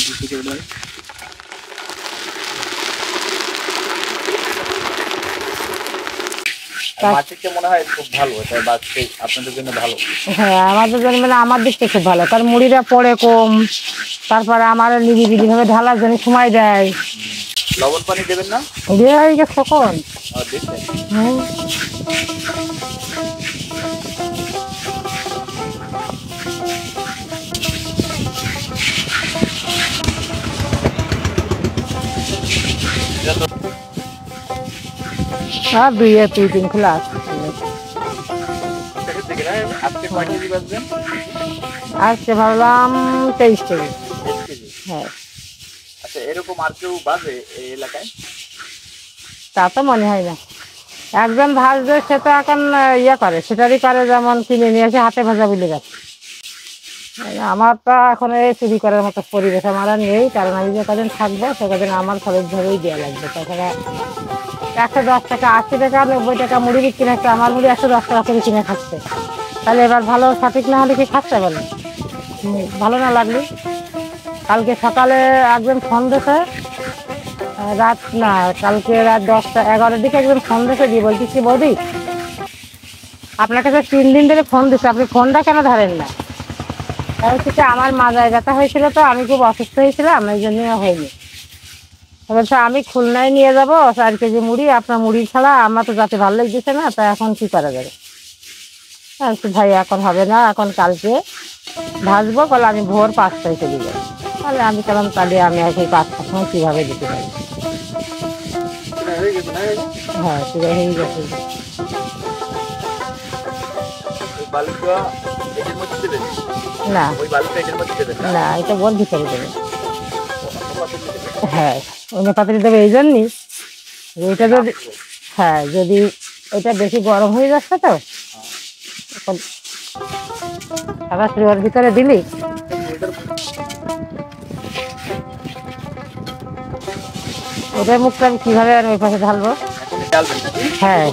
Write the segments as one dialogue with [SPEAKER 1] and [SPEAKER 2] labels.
[SPEAKER 1] মার্কেটে মনে হয় খুব ভালো, এটা বাচ্চা আপনাদের জন্য ভালো।
[SPEAKER 2] হ্যাঁ আমাদের জন্য মানে আমার দিক থেকে খুব ভালো, কারণ মুড়িটা পড়ে কম, তারপরে আমার নিরিবিলি ভাবে ঢালার জন্য সময় দেয়।
[SPEAKER 1] লবণ পানি দেবেন না?
[SPEAKER 2] দিয়ে হয়ে গেছে কখন। হুম। আর দুই তিন খোলা আছে। আজকে ভাবলাম 23 কেজি। হ্যাঁ।
[SPEAKER 1] আচ্ছা, এরকম আর কেউ বাজে এই এলাকায়?
[SPEAKER 2] তা তো মনে হয় না। একজন ভাজবে সে তো এখন ইয়ে করে, সেটারই করে, যেমন কিনে নিয়ে এসে হাতে ভাজা বলে গেছে। আমার তো এখন এই চুরি করার মতো পরিবেশ আমার আর নেই, কারণ আমি যে কদিন থাকবো সে কদিন আমার খরচ ধরেই দেওয়া লাগবে। তাছাড়া 110 টাকা 80 টাকা 90 টাকা মুড়ি বিক্রি হচ্ছে, আমার মুড়ি 110 টাকা করে কিনে খাচ্ছে। তাহলে এবার ভালো সঠিক না হলে কি খাচ্ছে বলে? ভালো না লাগলে। কালকে সকালে একজন ফোন দিয়েছে, রাত না কালকে রাত 10টা 11টার দিকে একজন ফোন দিয়েছে, দিয়ে বলছি কি বৌদি আপনার কাছে 3 দিন ধরে ফোন দিচ্ছে, আপনি ফোনটা কেন ধরেন না? হচ্ছে আমার মাজায় ব্যথা হয়েছিল, তো আমি খুব অসুস্থ হয়েছিলাম, এই জন্য হয়নি। বলছে আমি খুলনায় নিয়ে যাবো 4 কেজি মুড়ি, আপনার মুড়ি ছাড়া আমার তো যাতে ভালো লাগতেছে না, তা এখন কি করা যাবে? ভাই এখন হবে না, এখন কালকে ভাজবো, বলে আমি ভোর 5টায় চলে যাবো। তাহলে আমি কেমন, তাহলে আমি আর সেই 5টার সময় কীভাবে দিতে পারি? হ্যাঁ চুড়ে হয়ে গেছে। না না, এটা বল ভিতরে দেবে। হ্যাঁ অন্য পাত্রে দেবে, এই জন্যই এটা যদি, হ্যাঁ যদি এটা বেশি গরম হয়ে যাচ্ছে তো এখন সাদা চুড়ির ভিতরে দিলি ওটার মুখটা আমি কিভাবে আর ওই পাশে ঢালবো? হ্যাঁ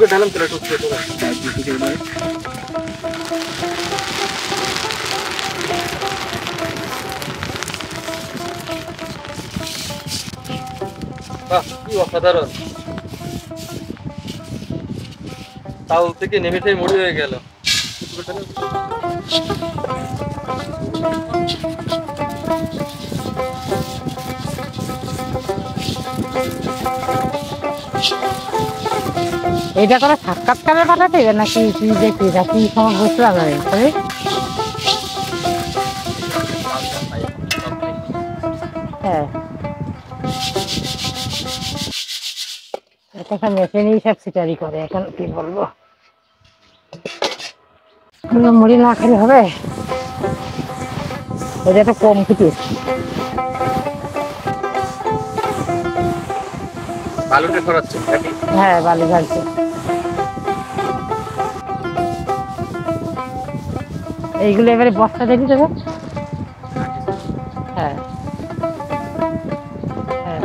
[SPEAKER 3] কি অসাধারণ, তাল থেকে নেমেটাই মুড়ি হয়ে গেল।
[SPEAKER 2] এটা করে সাক্ষাৎকারে পাঠাতে হবে নাকি কি দেখি কি সময় বুঝলাম না। হ্যাঁ এটা মেশিনই সব সিটারি করে, এখন কি বলবো, মুড়ি না খেলে হবে। ওটা একটা কম খেতে
[SPEAKER 1] বালুটা ছড়াচ্ছে।
[SPEAKER 2] হ্যাঁ বালি ঢালছে। এইগুলো এবারে বস্তা দেখি দেবো। হ্যাঁ হ্যাঁ